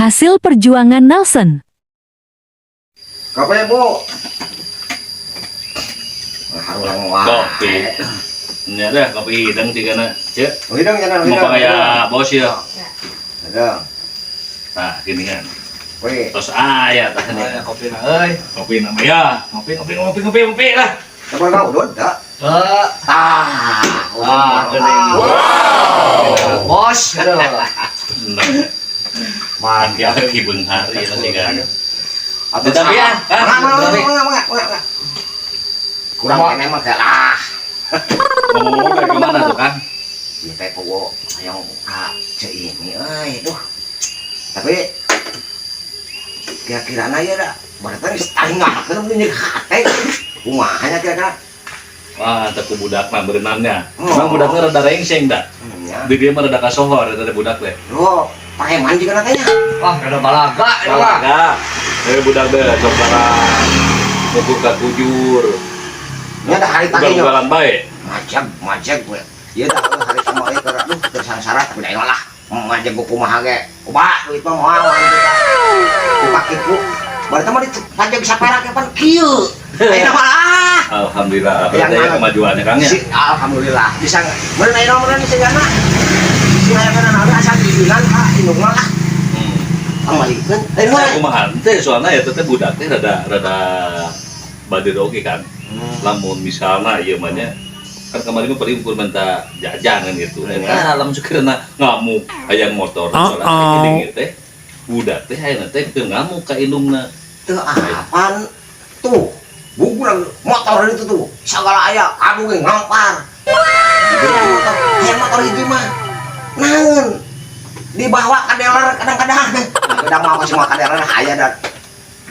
Hasil perjuangan Nelson. Kopi bu. Harulang wah. Kopi. Nya dah kopi hidang tigana. Cek. Hidang jangan Mau hidang. kayak bos ya. Hidang. Nah, gini kan. Kopi. Terus aya tah nih. Kopi na euy. Kopi nama ya. Ngopi lah. Coba kau udun dak. Geuning. Bos. Man ya kibeung hari eta sih kan. Atau Tapi ya, enggak. Kurang kene mah kayak lah. Ngomong-ngomong dari kemana tuh kan? Ini teh pogo yang ce ini euy, duh. Tapi kira-kira na ya dah. Berarti setengah ngakeun ini hate. Kumahanya kira-kira. Wah, teu ku budak mah berenangnya. Emang budaknya rada rengseng dah. Di dia mah rada kasohor eta budak teh. Loh, pareman juga katanya. Wah, kada balaga eta mah. Balaga. Budak teh sok sarang mukul ka kujur. Nya da hari tadi nya. Ugal-ugalan bae. Macet gue. Ieu da hari sama ieu keur aduh tersangsara tapi da lah. Ngajak gua kumaha ge. Coba duit mah moal dipake ku. Berarti mah dipajak bisa perak pan kieu. Ayeuna mah Alhamdulillah, Yang berarti ya mana? kemajuannya Kang ya. Alhamdulillah bisa meureun ayeuna meureun di segana. Si hayangna nabi asal dibilang ka indung mah lah. Amalikeun. Saya kumaha teh soalnya ya teh budak teh rada bade oge kan. Lamun misalna ieu mah nya kan kemarin mah paling ukur minta jajan kan gitu. Nah, alam sekeurna ngamuk hayang motor soalnya gini teh budak teh hayang teh teu ngamuk ka indungna. Teu apaan tuh. Bukurang motor itu tuh. Segala aya kadu ge ngampar. Hayang motor hiji mah. Naon? Dibawa ka dealer kadang-kadang. Kadang mah masih mah ka dealer aya dan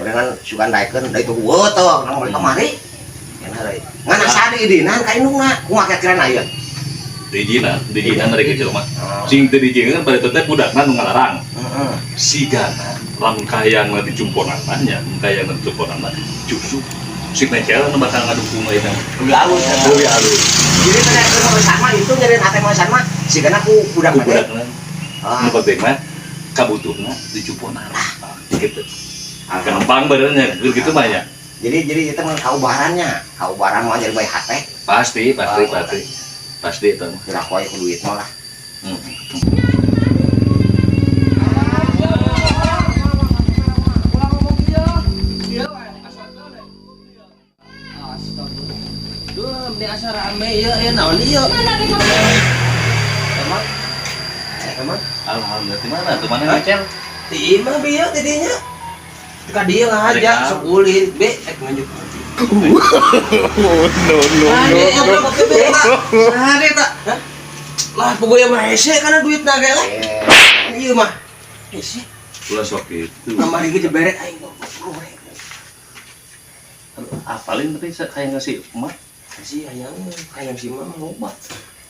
berengan sugan daekeun da itu weuteung nang kemari. Ngana sadi dinan ka indungna kumaha kira-kira aya. Dijinan dari kecil mah. Sing teu dijinan pada teh budakna nu ngalarang. Sigana lamun kahayangna dicumponan mah nya, kahayangna dicumponan mah justru signature nu bakal ngadukung eta. Lebih halus. Lebih halus. Jadi teh sama itu nyariin hate mah sama sigana ku budak teh. Budakna. Nu penting mah kabutuhna dicumponan. Gitu. Gampang benernya gitu mah ya. Jadi itu mah kaubaran mah jadi bae hate. Pasti itu. Kira koe ku duit mah lah. Duh, ini asal rame ya naon ieu? Emang? Alhamdulillah di mana? Di mana ngecel? Di imah bieu tidinya. Ka dieu ngajak sok ulin, be nunjuk. No. Sare tak? Lah pogoy mah hese kana duitna ge lah. Ieu mah. Hese. Ulah sok itu. Kamari ge jeberet aing. Apalin tapi kayak ngasih emak. Si hayang si mah loba.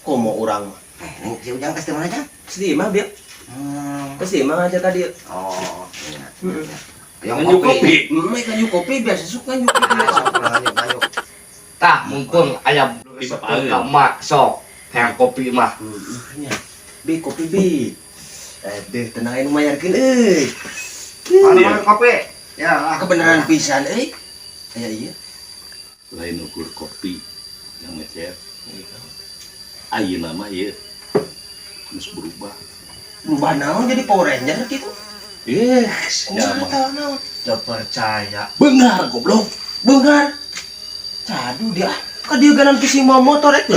Komo urang mah. Nih si Ujang kasih mana aja? Sedih mah bieu. Pasti mah aja tadi. Oh, iya. Yang kopi. Mereka nyu kopi biasa suka nyu kopi. Banyak. Tah, mumpung aya ka mak sok hayang kopi mah. Bi kopi bi. Deh tenang anu mayarkeun euy. Mana kopi? Ya, Kebenaran pisan euy. Aya ieu. Lain ukur kopi yang ngecet. Ayeuna mah ieu geus berubah. Berubah naon jadi Power Ranger gitu? Yes, ya mah. Tahu naon? Teu percaya. Benar goblok. Beungar. Cadu dia. Ka dieu ganan ke si motor eta.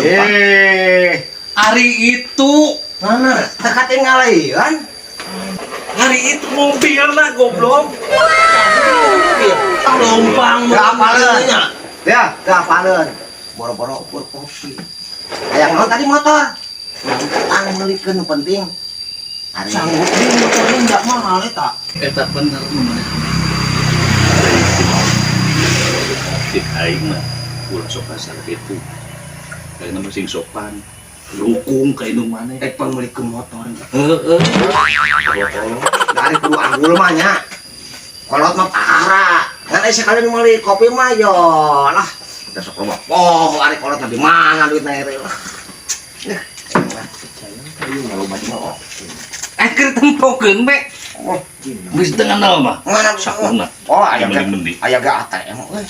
Hari itu Mana? tekatin ngalayan. hari itu mobilna goblok. Lompang Gak apaleun. Boro-boro ukur kopi. Hayang naon tadi motor? Yang datang ngelikeun penting. Hari sanggup dia motornya enggak mahal eta. Eta bener mana? Si aing mah ulah sok kasar kitu. Kayak nama sing sopan. Rukung ka indung maneh. Pangmelikeun motor. Heeh. dari kudu anggul mah nya. Kolot mah parah. Ngan sekalian meuli kopi mah yo lah. Udah sok loba. Oh, ari kolot mah di mana duitna eta. Ayo ngaloba di mana. Keur tempokeun be. Oh, Geus teu nganal mah. mana Sakuna. oh aya ge Mendi. aya ge ATM euy.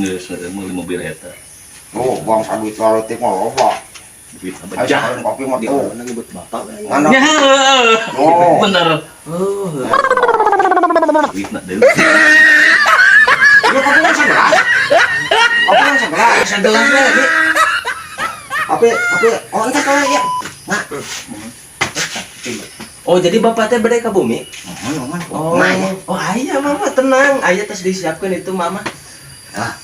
Geus meuli mobil eta. Oh, bang duit leutik mah loba. Duit Aya abajah. sakeun kopi mah tuh. ngebut bapak. Mana? Ya, Oh. bener. Oh. Duitna deui. Lu kopi kan segelas. Kopi kan segelas. Segelas we, Bi. Kopi oh entar kalau ya. Nah, Oh, jadi bapak teh bade ka bumi? mana? Oh, oh aya mama tenang, aya tes disiapkeun itu mama. Ah,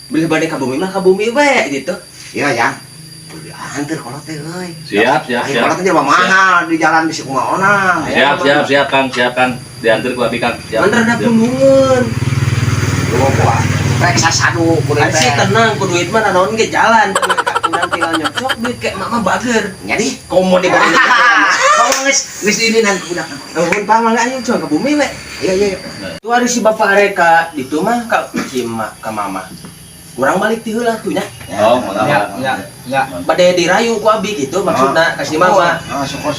Beli bade ka bumi mah ka bumi we gitu. iya ya. Antar kalau teh euy. Siap. Kalau teh mah mahal di jalan di Sikumaona. Siap Kang. Diantar ku abi Kang. Siap. Man rada punungeun. Lu gua rek sasadu kudu Ari sih tenang, ku duit mah naon ge jalan. Kurang tinggal nyocok duit kayak mama bager. Jadi Komo di bade. kamu geus ini nang budak. Nuhun pa mangga anu coba ka bumi we. Iya. Tu hari si bapak reka ditu mah ka ka mama. Kurang balik ti heula tuh nya. Oh, mangga. Ya, bade dirayu ku abi gitu maksudna kasih mama. Ah, syukur.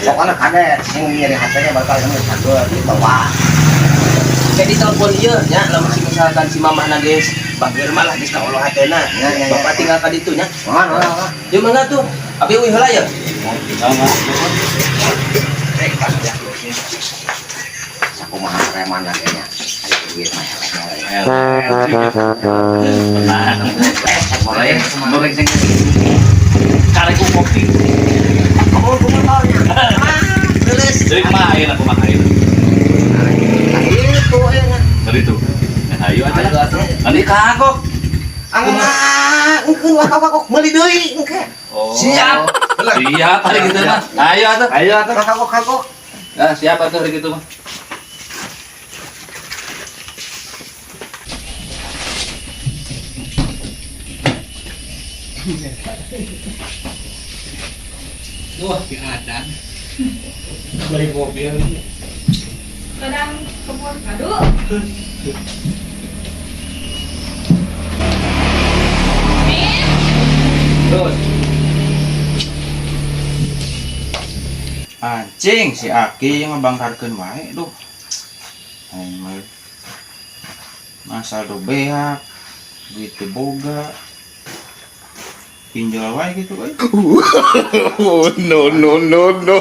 Pokoknya kade sing nyeri hatenya bakal geus sageur di bawah. Jadi telepon ieu nya lamun si misalkan si mama na geus bager mah lah geus ka olo hatena. Ya. Bapak tinggal ka ditu nya. Mana? Jeung mangga tuh abi euy heula ya. Sakumaha preman kayaknya. Aya duit mah elek. Goreng sing karek ku kopi. Kamu motornya. Geus. Jadi main aku main. Itu enak. Dari itu. Ayo aja. Nanti kagok. Engkeun wakak meuli deui engke. Oh. Siap. Siap hari gitu mah. Ayo atuh. Kagok. Ya, siap atuh hari gitu mah. Wah, keadaan. Beli mobil. Kadang kebun kado. Terus. Anjing si Aki yang ngebangkarkeun wae duh. Aing mah masal do beak, duit teu boga. Pinjol wae gitu euy. Oh, no.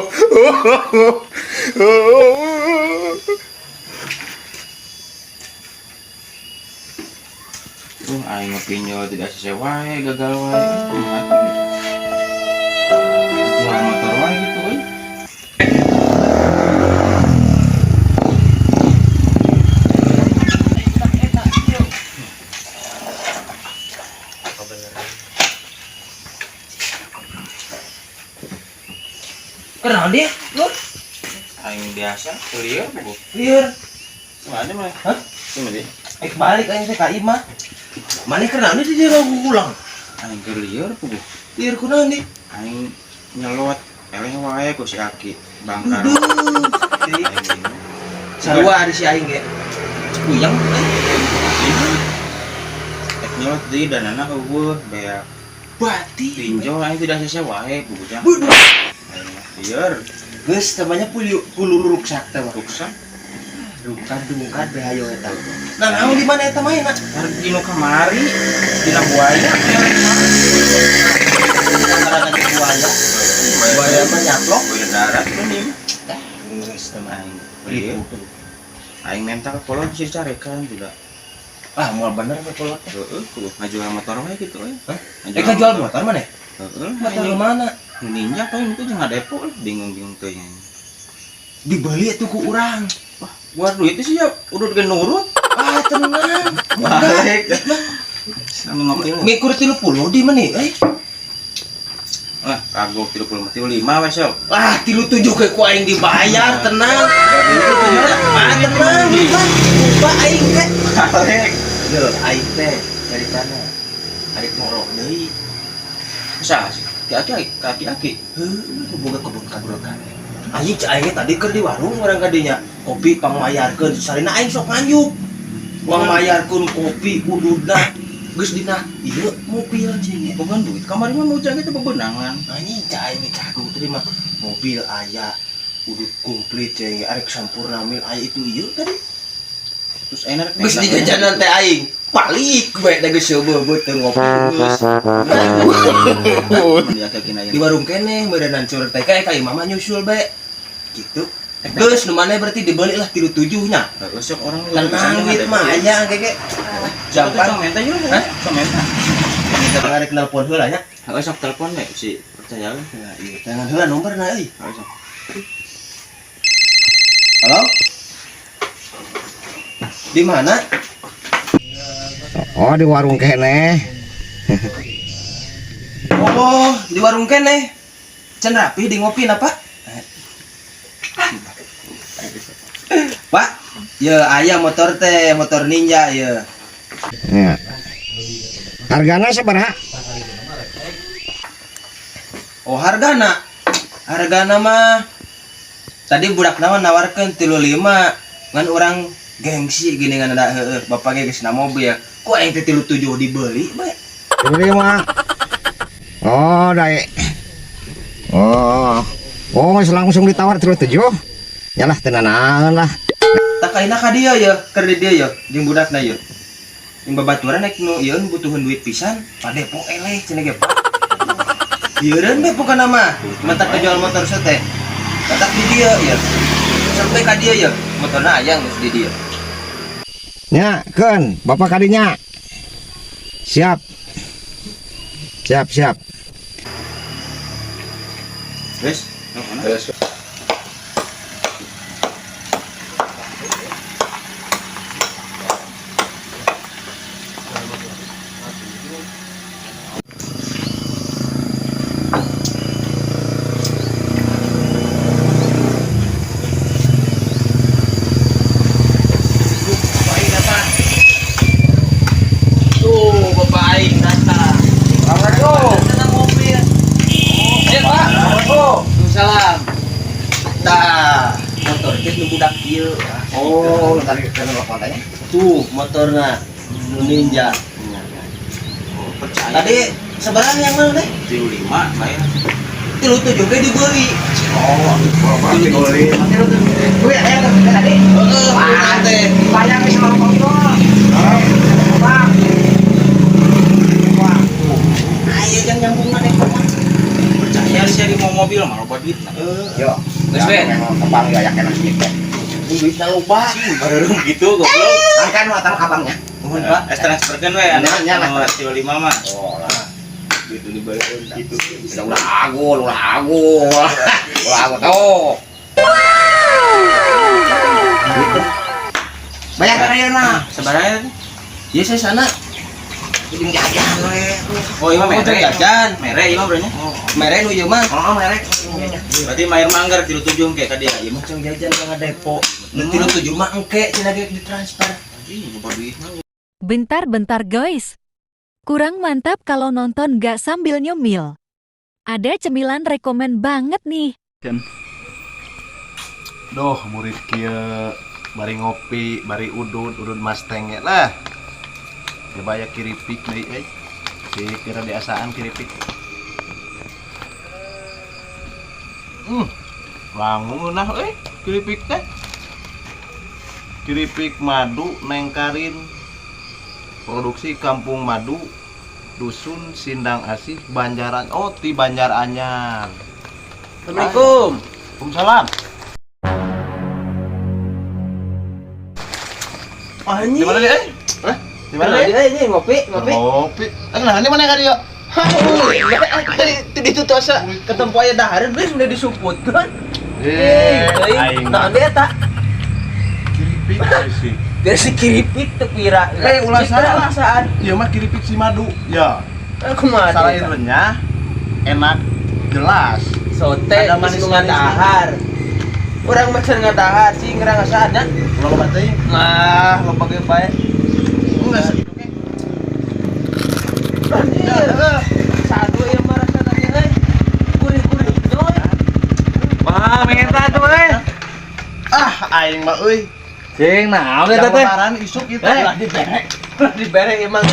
Aing mah pinjol tidak sesuai wae, gagal wae. Jual motor wae gitu euy. Kenal dia? Lu Aing biasa kuliah buku. lieur. Mana mah? Hah? Gimana? Balik aing teh ka imah. Mane kenal dia dia ulang. Aing kuliah buku. Lieur kunaon di? Aing nyelot eleh wae ku si Aki bangkar. Duh. Sarua ada si aing ge. Cekuyang. Ek nyelot deui danana ka eueuh beak Bati. pinjol aing tidak sesuai wae bukunya. Lieur Geus namanya pulu ruksak teh mah. ruksak Dungkan behayo eta. Nah, naon di mana eta main? harus dino kamari dina buaya. Karena di buaya. Buaya mah nyaplok. Buaya darat geuning. Geus teh mah aing. Lieur aing minta ka kolot si carekan juga. Ah, moal bener mah kolot teh. Heeh, kudu ngajual motor wae gitu euy. Hah? Eka jual motor mana? Heeh, Motor mana? ninja paling itu jangan depo bingung teh nya. Dibeli atuh ku urang. Gua duit sih ya udah dengan nurut. Ah, tenang. Balik. Sambil ngopi. Ngikur 30 di mana euy? Ah, kagok 35 wes sok. Ah, 37 ke ku aing dibayar, tenang. Ah, tenang. Lupa aing teh. Balik. Yo, aing teh dari sana. Ari ngorok deui. Bisa sih. Kaki-kaki. Heuh, boga kebun kabrokan. Aing cek aing tadi keur di warung urang kadinya. Kopi pangmayarkeun, salina aing sok nganjuk. Uang mayarkeun kopi kuduna. Geus dina ieu mobil cing. Bukan duit kamar mah mau jaga itu bebenangan. Anjing cek aing cagu terima. mobil aya udah komplit ceng arek sampurna mil aya itu ieu tadi Terus enak geus dijajanan teh aing balik bae da geus seubeuh teu ngopi geus di warung keneh meureunnan cur teh kae ka imam nyusul bae gitu geus nu maneh berarti dibeli lah 37 nya Besok orang tenang gitu mah aya keke Jampan menta juga. Hah? Sok menta. kita ngarek nelpon heula nya Heeh sok telepon we si percaya we. ya ieu tangan heula nomorna euy Heeh sok. halo di mana Oh di warung keneh. oh di warung keneh can rapi di ngopi apa Pak ya aya motor teh motor ninja ya Ya. Hargana sabaraha? oh hargana mah tadi budak nawan nawarkeun 35 ngan orang gengsi gini ngan ada heueuh bapak ge geus na mobil ya kok aing teh 37 dibeli bae Ini mah. Oh, dae. Oh, geus langsung ditawar 37. Yalah tenanangan lah. tak kaina ka dieu ya keur di dieu ya jeung budakna ya jeung babaturan naik nu ieu butuhan duit pisan padepo eleh cenah ge Pak ieu reun be pokona mah mentak kejual motor teh mentak di dieu ya sampai ka dieu ya motorna aya geus di dieu Nya, keun, bapak kadinya. Siap. Siap. Wes, Terus tuh bapak aing datang datang mobil ya Pak salam dah motor teh nu budak ieu Oh, tadi telepon tanya. tuh motorna nu ninja percaya. tadi seberang yang mana teh 35 bayar. 37 ge dibeli Oh, bapak dibeli. Gue ada yang tadi. wah teh Bayar ke sama motor. ayo jangan nyambung mana Percaya sih di mau mobil mah loba duit. Yo. Geus we. Kembang ya yakin sedikit. duitnya lupa Baru gitu goblok. Angkan watal abangnya. mohon Pak Es transferkeun we anu Nya lah. 35 mah. Oh, lah. Gitu dibayarin gitu. Udah agu tuh. Banyak karena sebenarnya ya saya sana ujung jajan we. Oh, iya mere. jajan Mere ieu mah bronya. mere nu ieu mah Oh, merek. Berarti mayer manggar 37 engke ka dia. Ieu mah macam jajan ka depo nu 37 mah engke cenah ge ditransfer anjing loba duit mah. Bentar guys. Kurang mantap kalau nonton gak sambil nyemil. Ada cemilan rekomen banget nih. Duh, murid kia bari ngopi, bari udun mas tenge lah. Coba ya kiripik deui si kira diasaan kiripik. Langung nah kiripik teh. Kiripik madu Neng Karin. Produksi Kampung Madu Dusun Sindang Asih Banjaran di Banjaranyar. Assalamualaikum Waalaikumsalam. Di mana dia? Di mana dia? ini ngopi Ngopi. Nah, ini mana ka dia? tadi itu tuh asa ketemu aya dahareun geus udah disuputkeun Aing nah dia tak kiripik sih. dari si kiripik teu pira Ulah salah. saat Ieu mah kiripik si madu. Ya. kumaha Salah renyah, enak, jelas. sote Ada manis manis-manis. ngadahar urang mah can ngadahar sih ngerasaan nya Ulah loba teh. nah lo pake bae Enggak segitu ke. satu yang merasa tadi gurih-gurih doy Wah, minta tuh Aing mah euy. Cing, nah udah Yang teh. lebaran isuk itu lah diberek. diberek emang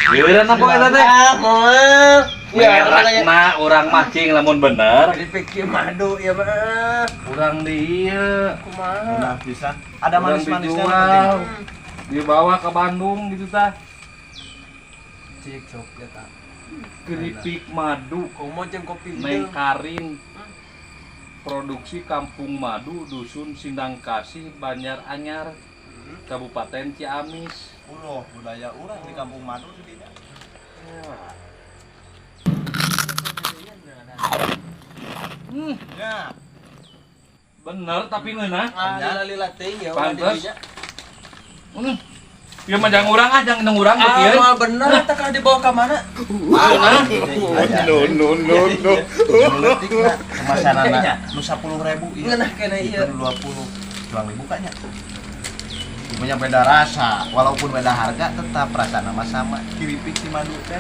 Giliran apa eta teh? mau Merekna orang mancing lamun bener. Keripik madu ya mah. Urang dia Kumaha bisa. Ada urang manis-manisnya dijual, dibawa ke Bandung gitu tah. Cik sok ya tak. Keripik madu Komo jeung kopi Neng Karin. Produksi Kampung Madu Dusun Sindang Kasih Banjar Anyar Kabupaten Ciamis. Uloh budaya urang di Kampung Madu tidak. Ya. Bener tapi ngeunah. Lila teh ya. Pantes. Ya mah jangan urang ah, jangan urang kieu. Ah, bener eta kalau dibawa ke mana? No. Kemasanana nu 10.000 ieu. Ngeunah kena ieu. 20 jual dibukanya. Punya beda rasa, walaupun beda harga tetap rasa nama sama. Keripik si madu teh.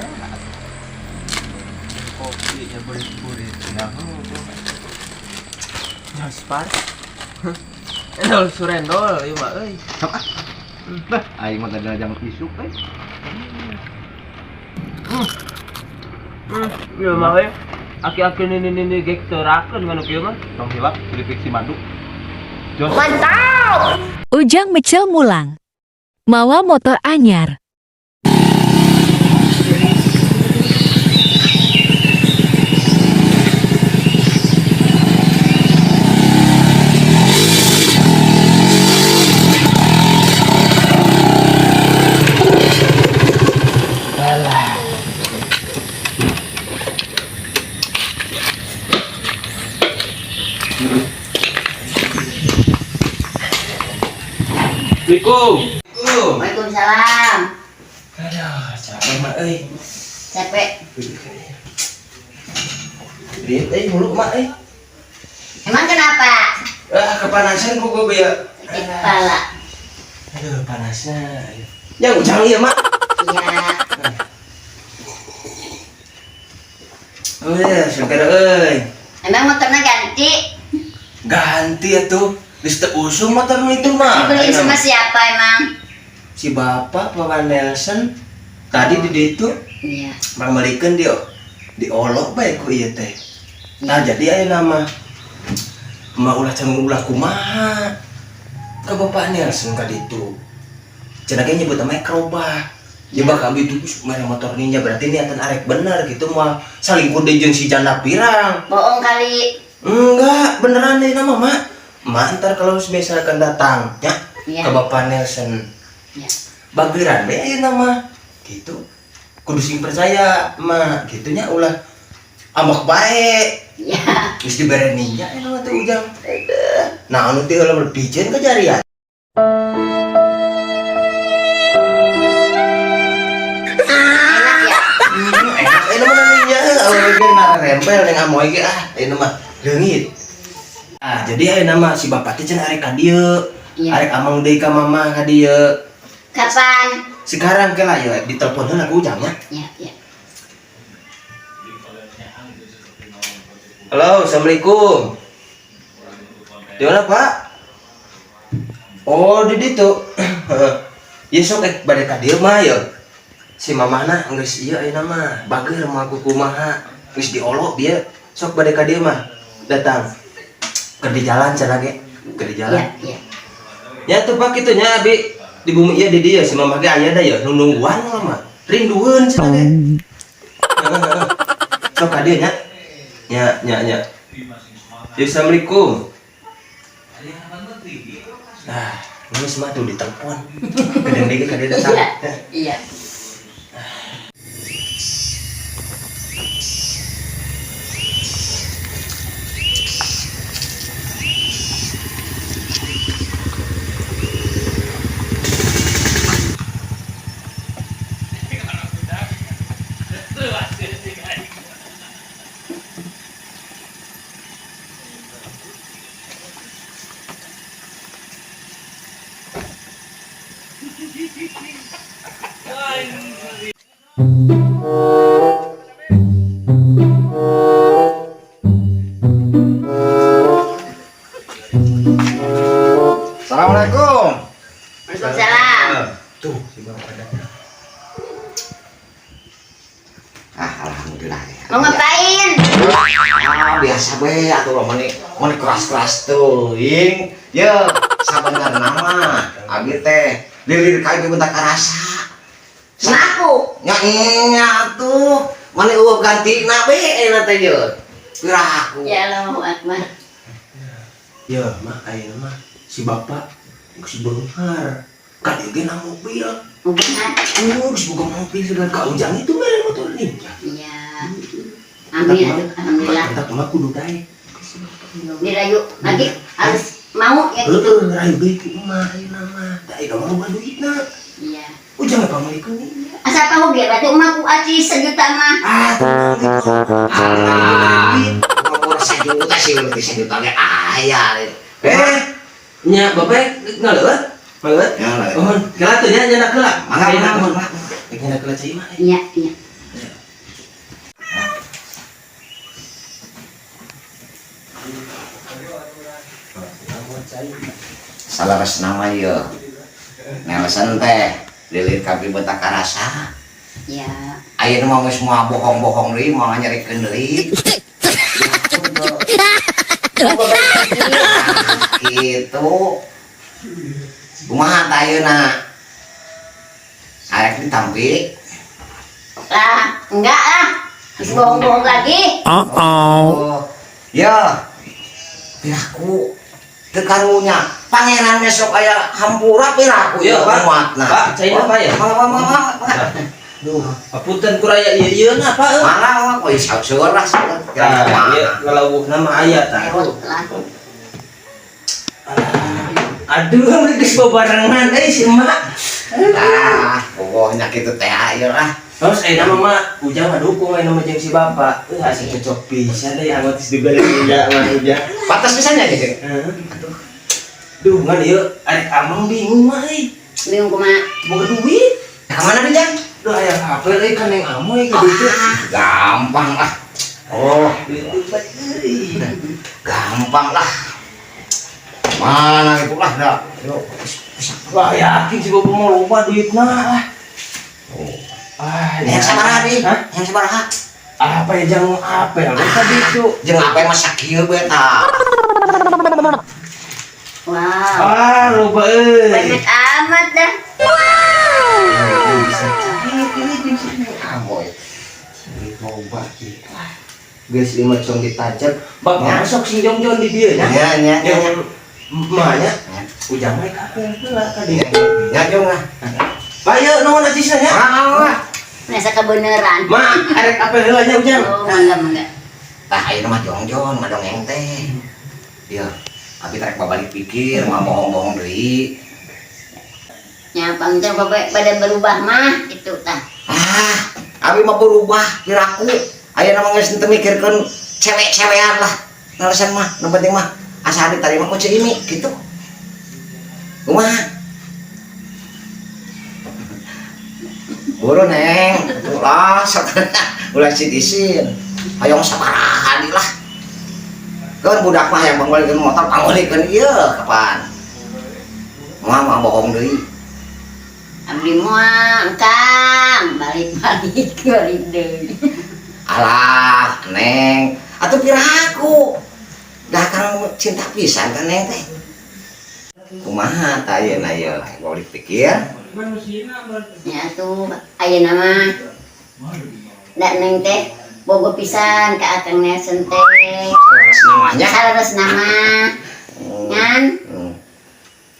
Kopi ya burit-burit. Ya Jaspar. Endol surendol ieu mah euy. Bah, aing mah tadi jangan isuk euy. Ieu mah we. Aki-aki ini gek teurakeun nganu kieu mah. Tong hilap keripik si madu. Jos. Ujang Micel mulang. Mawa motor anyar. Assalamualaikum. Waalaikumsalam. Aduh, capek mah euy. Capek. Lihat mulu mah euy. Emang kenapa? Kepanasan kok gue ya. Sakit kepala. Aduh, panasnya. Ya ujang ieu mah. Iya. Segera euy. Emang motornya ganti? Ganti atuh. Geus teu usum motor itu mah. Dibeliin sama siapa emang? Si bapak Pak Nelson tadi di ditu Iya. mamelikeun dia diolok bae ku ieu teh. Nah jadi aya nama mah ulah can ulah kumaha ka bapak Nelson ka ditu. Cenah ge nyebut nama Kroba. Ya bakal itu mere motor ninja berarti niatan arek bener gitu mah saling kudu jeung si janda pirang. Bohong kali. Enggak, beneran deh nama mak. Mak ntar kalau misalkan datang ya Iya. ke bapak Nelson. Iya. Bageran be aya nama gitu. Kudu sing percaya mak gitunya ulah ambak bae. Iya. Geus dibere ninja aya nama teh ujang. Nah anu teh heula pijeun ka jarian. Enak ya? Enak aya nama ninja awal ge narempel ning amoy ge aya nama leungit. Jadi aya nama si bapak teh cenah arek ka dieu. Iya. Arek amang deui ka mama ka dieu. Kapan? Sekarang ke lah ya ditelepon aku ujang ya. Iya, iya. Halo, assalamualaikum. Di mana Pak? Oh di ditu. Ya sok bade ka dieu mah ya. Si mamana geus ieu ayeuna mah bageur mah aku kumaha. Geus diolok dia sok bade ka dieu mah. Datang. Keur di jalan cenah ge. Keur di jalan. Iya, iya. Ya tuh Pak kitu nya abi di bumi ieu di dieu si mamah ge aya da ya nu nungguan mah. Rindueun cenah ge. Sok ka dieu nya. Ya. Ya, assalamualaikum. Nah, ini semua tuh ditelepon. Kadang dikit kadang datang. Iya. Iya. Assalamualaikum. Waalaikumsalam. Tuh, si bapak datang. Alhamdulillah. Mau ngapain? Biasa be atuh mani keras-keras tuh ing ya sabenerna mah abi teh lilir ka ieu bentak karasa Sama aku. nya tuh mani eueuh gantina be euna teh ye piraku Ya Allahu Akbar. Ya mah ayeuna mah si bapak geus beunghar ka dieu ge na mobil Benar. geus boga mobil dengan ka ujang itu mere motor ninja Iya. Amin atuh, alhamdulillah. mantap mah kudu daek Dirayu lagi harus mau ya gitu. heeh rayu deui ku mah ayeuna mah da aya mah boga duitna Iya. ujang apa malikeun ini Asal tahu biar batu emakku aci 1 juta mah. ngomong 1 juta sih udah 1 juta ge aya nya bapak ngaleut maleut ya lah oh kela tuh nya nya kela mangga nya kela cai mah Iya, iya. salaras nama ieu Nelson teh lilir ka bentak karasa Iya. ayeuna mah geus moal bohong-bohong deui moal nyarikeun deui gitu kumaha tah ayeuna arek ditampi Lah, enggak lah. Harus bohong-bohong lagi. oh ya piraku teu karunya pangeran besok aya hampura piraku Ya, Pak. muatna Pak, caina Pak ya? mangga duh apunten ku raya ieu na Pak mangga poe seueur lah Nah, ieu ngalawuh nama aya tah Lah. aduh geus babarengan si emak ah pokoknya kitu teh ayeuna lah terus nama mah ujang mah dukung nama jeung si bapak asik cocok pisan deh amat juga ya mah ujang pantas pisan ya gitu duh ngan ieu arek amang bingung mah Bingung kumaha? boga duit ka mana Jang duh aya HP euy kan yang amoy ka ditu gampang lah oh duit gampang lah mana itu lah dah wah yakin si bapak mau lupa duitna lah yang sabaraha di hah? yang sabaraha Apa ya jangan apa ya tadi itu jeung apa masak kieu beta Wow. loba euy Banyak amat dah. amoy loba kieu geus lima cong ditajak bapak masuk si jong-jong di dieu nya nya nya nya yang emaknya ujang bae ka heula ka dieu nya jong lah bae naon acisna nya Nasa kebenaran. mak arek apa heula nya ujang Oh, mangga. tah ayeuna mah jong-jong mah dongeng teh ieu abi rek babalik pikir mah bohong-bohong deui Ya, pangcer bapak pada berubah mah itu tah. abi mah berubah piraku ayeuna mah geus teu mikirkeun cewek-cewekan lah ngalesan mah nu penting mah asa ditarima ku Cimi gitu kumaha buru neng ulah ulah citisin hayong sabaraha deui lah kan budak mah yang banggolikeun motor panggolikeun ieu kapan mah bohong deui Abdi moal Kang, balik-balik deui. alah neng atuh piraku dah kang cinta pisan kan neng teh kumaha tah ayeuna ieu balik pikir Ya tuh ayeuna mah da neng teh bogo pisan ka Akang Nelson teh. terus namanya Salares nama ngan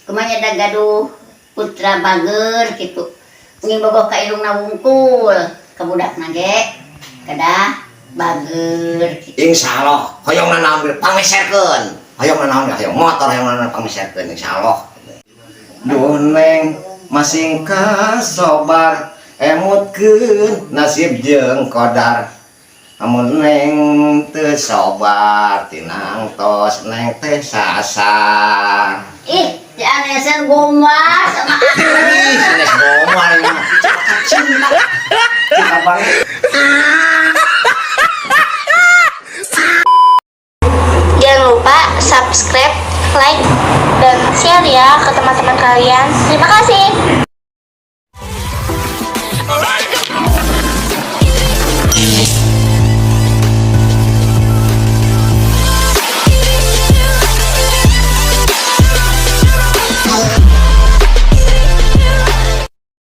kumanya da gaduh putra bager gitu. Nging bogo ka ilungna wungkul ka budakna ge kedah bager gitu. insyaallah hoyongna naon pameserkeun hoyongna naon hoyong motor hoyongna pameserkeun insyaallah duh neng masing kasobar emutkeun nasib jeung qadar amun neng teu sobar tinang tos neng teh sasar Ih, si Nelson gombal sama aku. ih sanes gomal mah cinta cinta banget Jangan lupa subscribe, like, dan share ya ke teman-teman kalian. Terima kasih.